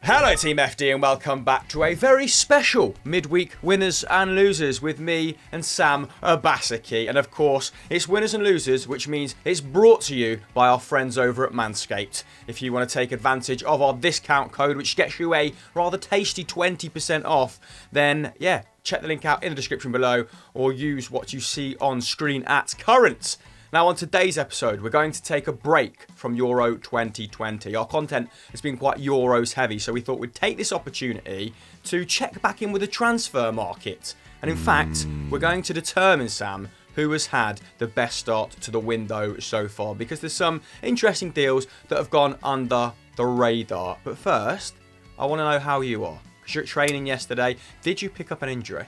Hello Team FD and welcome back to a very special midweek winners and losers with me and Sam Abasaki. And of course, it's winners and losers, which means it's brought to you by our friends over at Manscaped. If you want to take advantage of our discount code, which gets you a rather tasty 20% off, then yeah, check the link out in the description below or use what you see on screen at current. Now on today's episode, we're going to take a break from Euro 2020. Our content has been quite Euros heavy, so we thought we'd take this opportunity to check back in with the transfer market. And in fact, we're going to determine, Sam, who has had the best start to the window so far, because there's some interesting deals that have gone under the radar. But first, I want to know how you are. Because you're at training yesterday. Did you pick up an injury?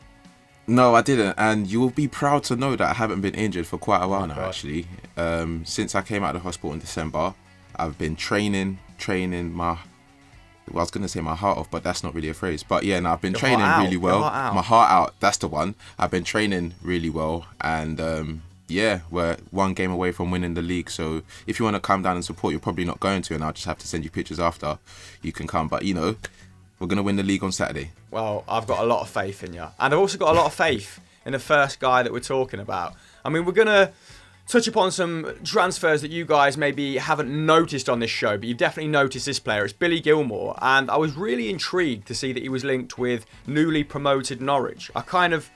No, I didn't, and you will be proud to know that I haven't been injured for quite a while now, actually. Since I came out of the hospital in December, I've been training my... Well, I was going to say my heart off, but that's not really a phrase. But yeah, no, I've been training really well. My heart out, that's the one. I've been training really well, and yeah, we're one game away from winning the league. So if you want to come down and support, you're probably not going to, and I'll just have to send you pictures after you can come. But, you know, we're going to win the league on Saturday. Well, I've got a lot of faith in you. And I've also got a lot of faith in the first guy that we're talking about. I mean, we're going to touch upon some transfers that you guys maybe haven't noticed on this show, but you've definitely noticed this player. It's Billy Gilmore. And I was really intrigued to see that he was linked with newly promoted Norwich. I kind of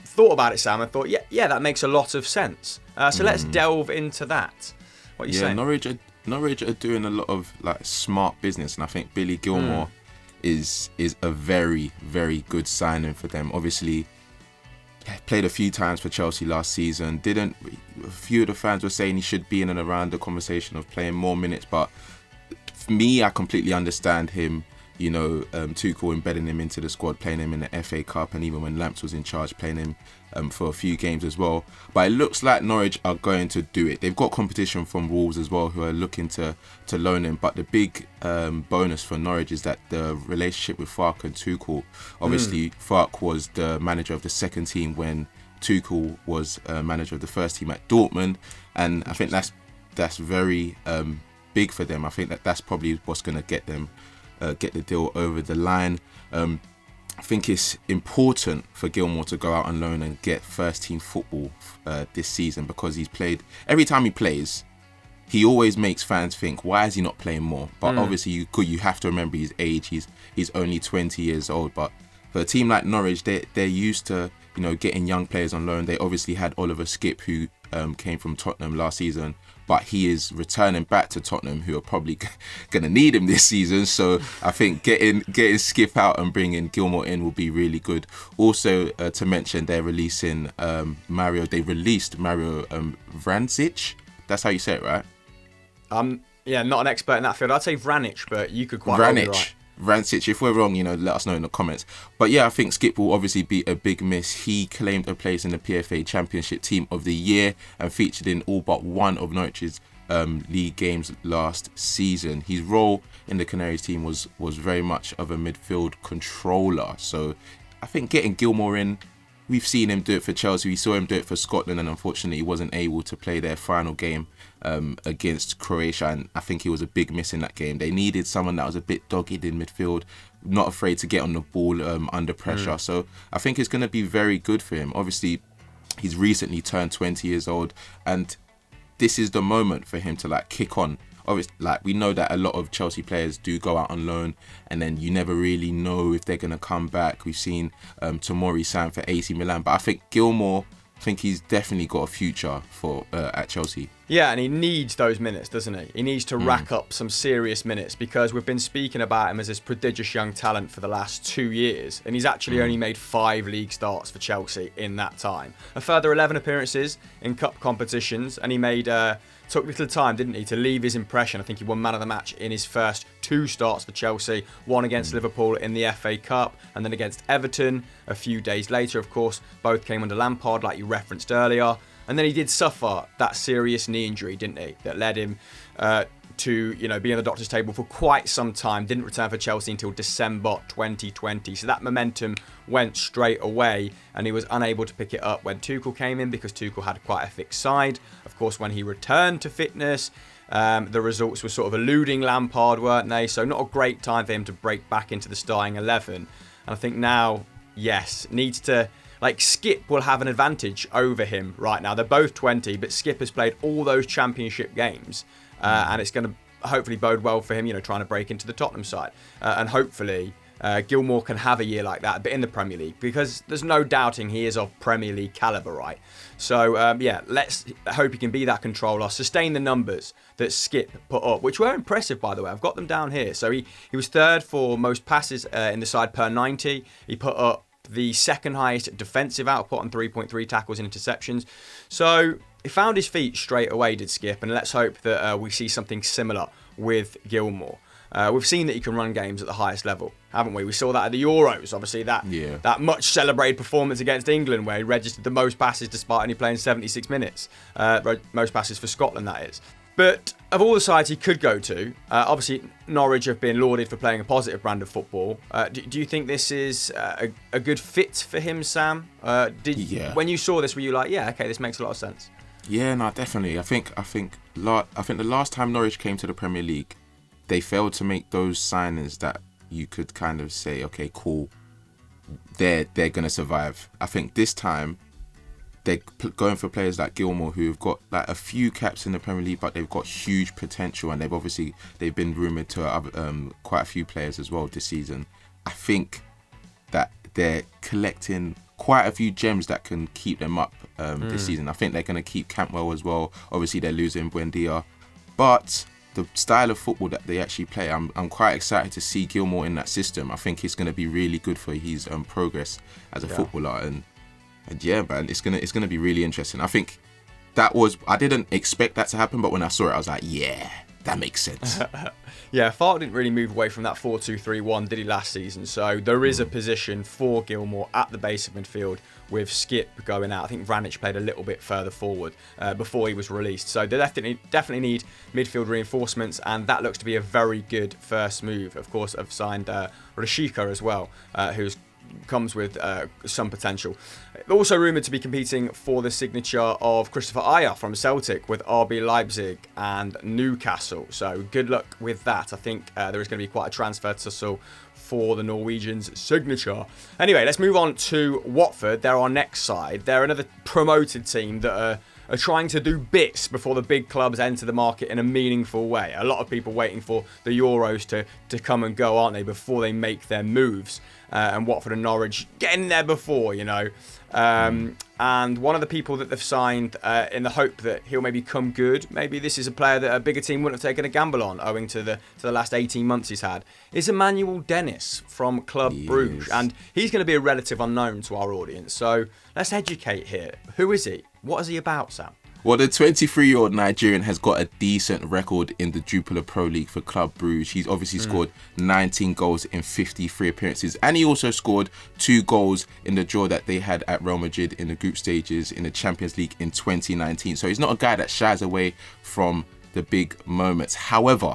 thought about it, Sam, and thought, yeah, that makes a lot of sense. So let's delve into that. What are you saying? Norwich are doing a lot of like smart business, and I think Billy Gilmore is a very, very good signing for them. Obviously, played a few times for Chelsea last season. A few of the fans were saying he should be in and around the conversation of playing more minutes, but for me, I completely understand him. You know, Tuchel embedding him into the squad, playing him in the FA Cup, and even when Lamps was in charge, playing him for a few games as well. But it looks like Norwich are going to do it. They've got competition from Wolves as well, who are looking to loan him. But the big bonus for Norwich is that the relationship with Farke and Tuchel. Obviously, Farke was the manager of the second team when Tuchel was manager of the first team at Dortmund, and I think that's very big for them. I think that's probably what's going to get them. Get the deal over the line. I think it's important for Gilmore to go out on loan and get first team football this season, because every time he plays, he always makes fans think, why is he not playing more? But obviously you have to remember his age. He's only 20 years old. But for a team like Norwich, they're used to, you know, getting young players on loan. They obviously had Oliver Skipp, who came from Tottenham last season, but he is returning back to Tottenham, who are probably going to need him this season. So I think getting Skipp out and bringing Gilmore in will be really good. Also, to mention, they're releasing Mario. They released Mario Vrancic. That's how you say it, right? Yeah, not an expert in that field. I'd say Vranic, but you could quite well be right. Vrancic, if we're wrong, you know, let us know in the comments. But yeah, I think Skipp will obviously be a big miss. He claimed a place in the PFA Championship Team of the Year and featured in all but one of Norwich's league games last season. His role in the Canaries team was very much of a midfield controller. So I think getting Gilmore in, we've seen him do it for Chelsea. We saw him do it for Scotland, and unfortunately he wasn't able to play their final game against Croatia, and I think he was a big miss in that game. They needed someone that was a bit dogged in midfield, not afraid to get on the ball under pressure. So I think it's going to be very good for him. Obviously, he's recently turned 20 years old, and this is the moment for him to like kick on. Obviously, like, we know that a lot of Chelsea players do go out on loan, and then you never really know if they're going to come back. We've seen Tomori sign for AC Milan, but I think Gilmore, he's definitely got a future for at Chelsea. Yeah, and he needs those minutes, doesn't he? He needs to rack up some serious minutes, because we've been speaking about him as this prodigious young talent for the last 2 years, and he's actually only made 5 league starts for Chelsea in that time. A further 11 appearances in cup competitions, and he took little time, didn't he, to leave his impression. I think he won man of the match in his first 2 starts for Chelsea, one against Liverpool in the FA Cup, and then against Everton a few days later. Of course, both came under Lampard, like you referenced earlier. And then he did suffer that serious knee injury, didn't he, that led him to, you know, be on the doctor's table for quite some time. Didn't return for Chelsea until December 2020. So that momentum went straight away, and he was unable to pick it up when Tuchel came in, because Tuchel had quite a fixed side. Of course, when he returned to fitness, The results were sort of eluding Lampard, weren't they? So not a great time for him to break back into the starting 11. And I think now, yes, needs to... Like, Skip will have an advantage over him right now. They're both 20, but Skip has played all those championship games. And it's going to hopefully bode well for him, you know, trying to break into the Tottenham side. And hopefully Gilmore can have a year like that, but in the Premier League, because there's no doubting he is of Premier League calibre, right? So, yeah, let's hope he can be that controller, sustain the numbers that Skip put up, which were impressive, by the way. I've got them down here. So he was third for most passes in the side per 90. He put up the second highest defensive output on 3.3 tackles and interceptions. So he found his feet straight away, did Skip, and let's hope that we see something similar with Gilmore. We've seen that he can run games at the highest level, haven't we? We saw that at the Euros, obviously, that much celebrated performance against England where he registered the most passes despite only playing 76 minutes. Most passes for Scotland, that is. But of all the sides he could go to, obviously Norwich have been lauded for playing a positive brand of football. Do you think this is a good fit for him, Sam? When you saw this, were you like, yeah, okay, this makes a lot of sense? Yeah, no, definitely. I think the last time Norwich came to the Premier League, they failed to make those signings that you could kind of say, okay, cool, they're going to survive. I think this time they're going for players like Gilmore, who've got like a few caps in the Premier League, but they've got huge potential, and they've been rumoured to quite a few players as well this season. I think that they're collecting quite a few gems that can keep them up this season. I think they're going to keep Campbell as well. Obviously, they're losing Buendia, but the style of football that they actually play, I'm quite excited to see Gilmore in that system. I think it's going to be really good for his progress as a footballer, and yeah, man, it's gonna be really interesting. I think I didn't expect that to happen, but when I saw it, I was like, yeah, that makes sense. Yeah, Farke didn't really move away from that 4-2-3-1, did he, last season? So there is a position for Gilmore at the base of midfield with Skip going out. I think Vranic played a little bit further forward before he was released. So they definitely need midfield reinforcements, and that looks to be a very good first move. Of course, I've signed Rashika as well, who's comes with some potential. Also rumoured to be competing for the signature of Christopher Ajer from Celtic with RB Leipzig and Newcastle. So good luck with that. I think there is going to be quite a transfer tussle for the Norwegians' signature. Anyway, let's move on to Watford. They're our next side. They're another promoted team that are trying to do bits before the big clubs enter the market in a meaningful way. A lot of people waiting for the Euros to come and go, aren't they, before they make their moves. And Watford and Norwich getting there before, you know. And one of the people that they've signed in the hope that he'll maybe come good, maybe this is a player that a bigger team wouldn't have taken a gamble on owing to the last 18 months he's had, is Emmanuel Dennis from Club Brugge. And he's going to be a relative unknown to our audience. So let's educate here. Who is he? What is he about, Sam? Well, the 23-year-old Nigerian has got a decent record in the Jupiler Pro League for Club Brugge. He's obviously scored 19 goals in 53 appearances, and he also scored 2 goals in the draw that they had at Real Madrid in the group stages in the Champions League in 2019. So he's not a guy that shies away from the big moments. However,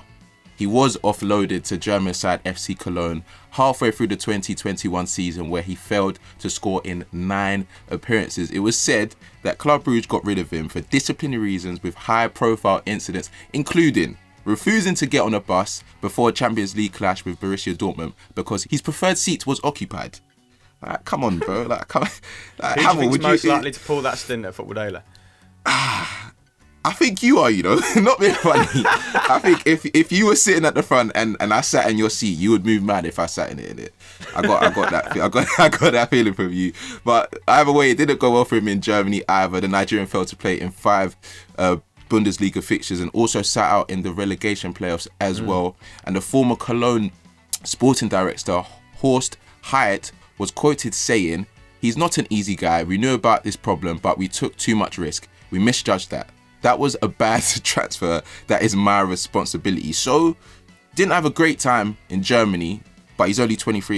he was offloaded to German side FC Cologne halfway through the 2021 season, where he failed to score in 9 appearances. It was said that Club Brugge got rid of him for disciplinary reasons, with high-profile incidents, including refusing to get on a bus before a Champions League clash with Borussia Dortmund because his preferred seat was occupied. Like, come on, bro. Like, come on. Like, who do you think's most likely to pull that stint at Football Daily? I think you are, you know, not being funny. I think if you were sitting at the front and I sat in your seat, you would move mad if I sat in it. I got that feeling from you. But either way, it didn't go well for him in Germany either. The Nigerian failed to play in 5 Bundesliga fixtures and also sat out in the relegation playoffs as well. And the former Cologne sporting director, Horst Hyatt, was quoted saying, "He's not an easy guy. We knew about this problem, but we took too much risk. We misjudged that. That was a bad transfer. That is my responsibility." So, didn't have a great time in Germany, but he's only 23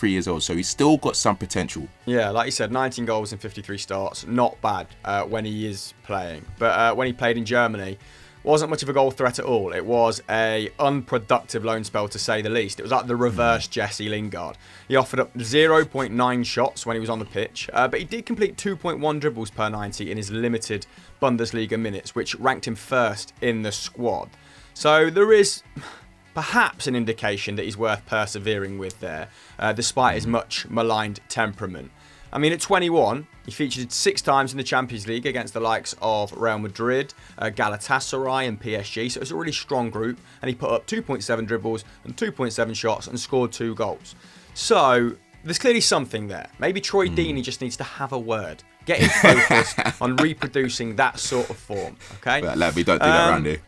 years old, so he's still got some potential. Yeah, like you said, 19 goals in 53 starts. Not bad when he is playing. But when he played in Germany, wasn't much of a goal threat at all. It was a unproductive loan spell, to say the least. It was like the reverse Jesse Lingard. He offered up 0.9 shots when he was on the pitch, but he did complete 2.1 dribbles per 90 in his limited Bundesliga minutes, which ranked him first in the squad. So there is perhaps an indication that he's worth persevering with there, despite his much maligned temperament. I mean, at 21, he featured 6 times in the Champions League against the likes of Real Madrid, Galatasaray and PSG, so it's a really strong group, and he put up 2.7 dribbles and 2.7 shots and scored 2 goals. So there's clearly something there. Maybe Troy Deeney just needs to have a word. Get him focused on reproducing that sort of form, okay? But, lad, we don't do that around here.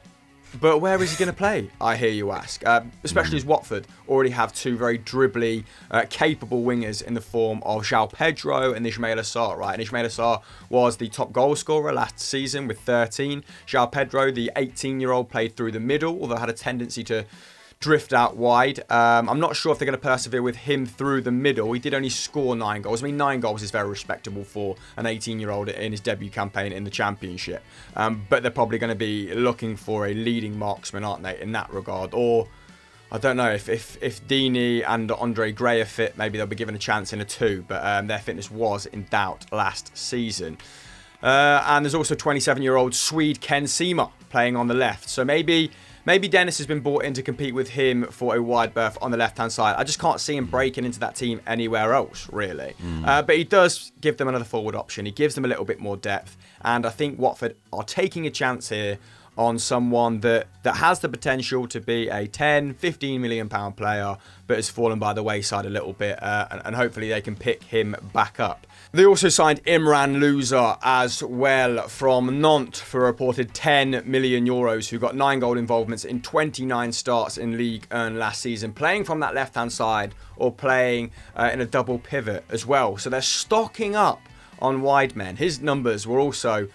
But where is he going to play, I hear you ask? Especially as Watford already have 2 very dribbly, capable wingers in the form of João Pedro and Ismaila Sarr, right? And Ismaila Sarr was the top goal scorer last season with 13. João Pedro, the 18-year-old, played through the middle, although had a tendency to drift out wide. I'm not sure if they're going to persevere with him through the middle. He did only score 9 goals. I mean, 9 goals is very respectable for an 18-year-old in his debut campaign in the Championship. But they're probably going to be looking for a leading marksman, aren't they, in that regard? Or, I don't know, if Deeney and Andre Gray are fit, maybe they'll be given a chance in a 2. But their fitness was in doubt last season. And there's also 27-year-old Swede Ken Sema playing on the left. So maybe Dennis has been brought in to compete with him for a wide berth on the left-hand side. I just can't see him breaking into that team anywhere else, really. But he does give them another forward option. He gives them a little bit more depth. And I think Watford are taking a chance here on someone that has the potential to be a 10, 15 million pound player, but has fallen by the wayside a little bit. And hopefully they can pick him back up. They also signed Imran Louza as well from Nantes for a reported 10 million euros, who got 9 goal involvements in 29 starts in Ligue 1 last season, playing from that left-hand side or playing in a double pivot as well. So they're stocking up on wide men. His numbers were also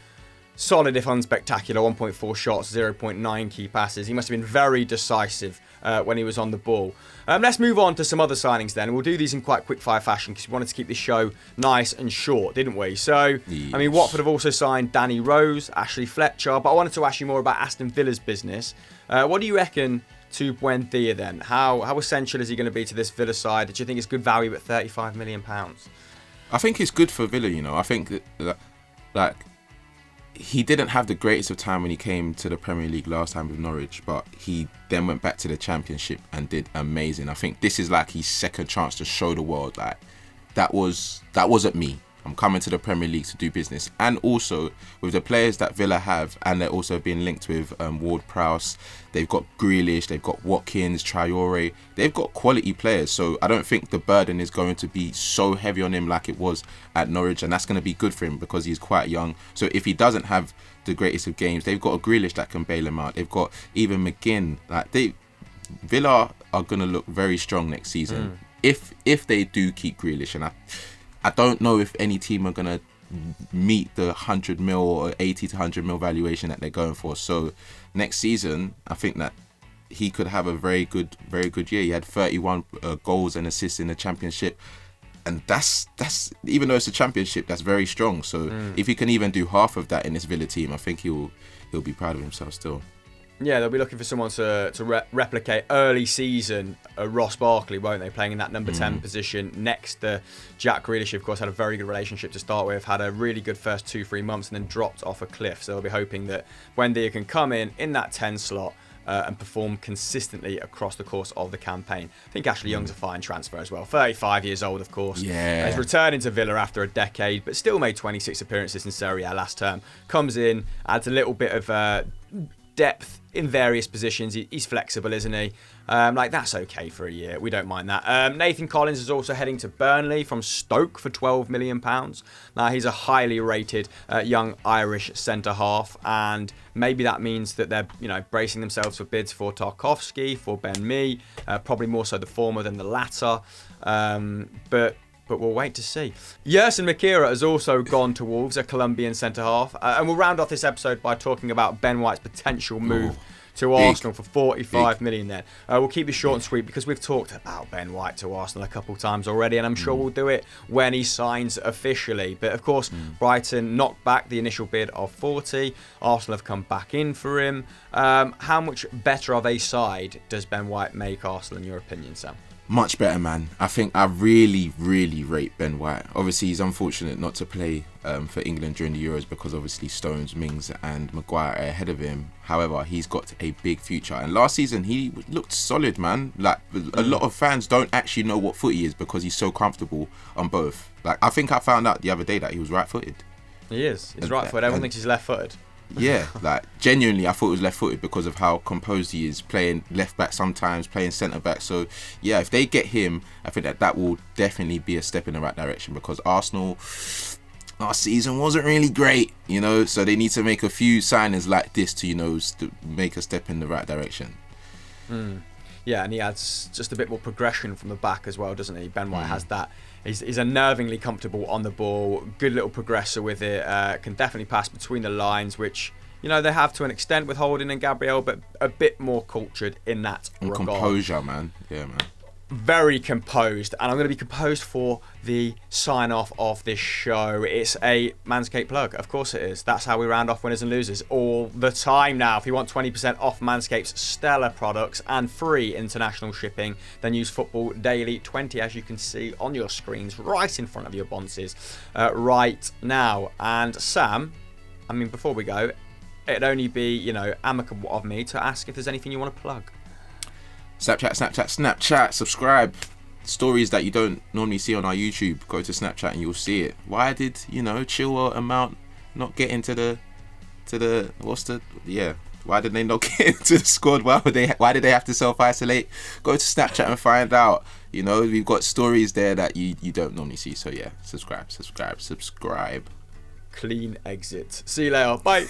solid if unspectacular. 1.4 shots, 0.9 key passes. He must have been very decisive when he was on the ball. Let's move on to some other signings then. We'll do these in quite quick-fire fashion because we wanted to keep this show nice and short, didn't we? So, yes. I mean, Watford have also signed Danny Rose, Ashley Fletcher, but I wanted to ask you more about Aston Villa's business. What do you reckon to Buendia then? How essential is he going to be to this Villa side? Do you think it's good value at £35 million? I think it's good for Villa, you know. I think that like, he didn't have the greatest of time when he came to the Premier League last time with Norwich, but he then went back to the Championship and did amazing. I think this is like his second chance to show the world, like, that wasn't me. I'm coming to the Premier League to do business. And also, with the players that Villa have, and they're also being linked with Ward-Prowse, they've got Grealish, they've got Watkins, Traore, they've got quality players. So I don't think the burden is going to be so heavy on him like it was at Norwich, and that's going to be good for him because he's quite young. So if he doesn't have the greatest of games, they've got a Grealish that can bail him out. They've got even McGinn. Like, Villa are going to look very strong next season if they do keep Grealish. And I don't know if any team are going to meet the 100 mil or 80 to 100 mil valuation that they're going for. So next season, I think that he could have a very good year. He had 31 goals and assists in the Championship. And that's even though it's a Championship, that's very strong. So if he can even do half of that in this Villa team, I think he'll be proud of himself still. Yeah, they'll be looking for someone to replicate early season Ross Barkley, won't they? Playing in that number 10 position next to Jack Grealish, of course, had a very good relationship to start with, had a really good first 2-3 months and then dropped off a cliff. So they'll be hoping that Buendia can come in that 10 slot and perform consistently across the course of the campaign. I think Ashley Young's a fine transfer as well. 35 years old, of course. Yeah. He's returning to Villa after a decade, but still made 26 appearances in Serie A last term. Comes in, adds a little bit of depth in various positions. He's flexible, isn't he? That's okay for a year. We don't mind that. Nathan Collins is also heading to Burnley from Stoke for £12 million. Now, he's a highly rated young Irish centre-half, and maybe that means that they're bracing themselves for bids for Tarkowski, for Ben Mee, probably more so the former than the latter. But we'll wait to see. Yersin Makira has also gone to Wolves, a Colombian centre-half. And we'll round off this episode by talking about Ben White's potential move to Arsenal for 45 million then. We'll keep this short and sweet because we've talked about Ben White to Arsenal a couple times already, and I'm sure we'll do it when he signs officially. But of course, Brighton knocked back the initial bid of 40. Arsenal have come back in for him. How much better of a side does Ben White make Arsenal in your opinion, Sam? Much better, man. I think I really, really rate Ben White. Obviously, he's unfortunate not to play for England during the Euros because obviously Stones, Mings and Maguire are ahead of him. However, he's got a big future. And last season, he looked solid, man. Like, a lot of fans don't actually know what foot he is because he's so comfortable on both. Like, I think I found out the other day that he was right-footed. He is. He's right-footed. Everyone thinks he's left-footed. Yeah, like genuinely I thought it was left-footed because of how composed he is, playing left back sometimes, playing centre back. So yeah, if they get him, I think that will definitely be a step in the right direction because Arsenal last season wasn't really great, you know, so they need to make a few signings like this to, you know, to make a step in the right direction. Yeah, and he adds just a bit more progression from the back as well, doesn't he? Ben White has that. He's unnervingly comfortable on the ball, good little progressor with it, can definitely pass between the lines, which, you know, they have to an extent with Holding and Gabriel, but a bit more cultured in that regard. Composure, man. Yeah, man. Very composed, and I'm going to be composed for the sign-off of this show. It's a Manscaped plug, of course it is. That's how we round off winners and losers all the time now. If you want 20% off Manscaped's stellar products and free international shipping, then use Football Daily 20, as you can see on your screens right in front of your bonces right now. And Sam, I mean, before we go, it'd only be, you know, amicable of me to ask if there's anything you want to plug. Snapchat, subscribe. Stories that you don't normally see on our YouTube, go to Snapchat and you'll see it. Why did, you know, Chilwell and Mount not get into the why did they not get into the squad? Why did they have to self-isolate? Go to Snapchat and find out. You know, we've got stories there that you don't normally see. So yeah, subscribe. Clean exit. See you later. Bye.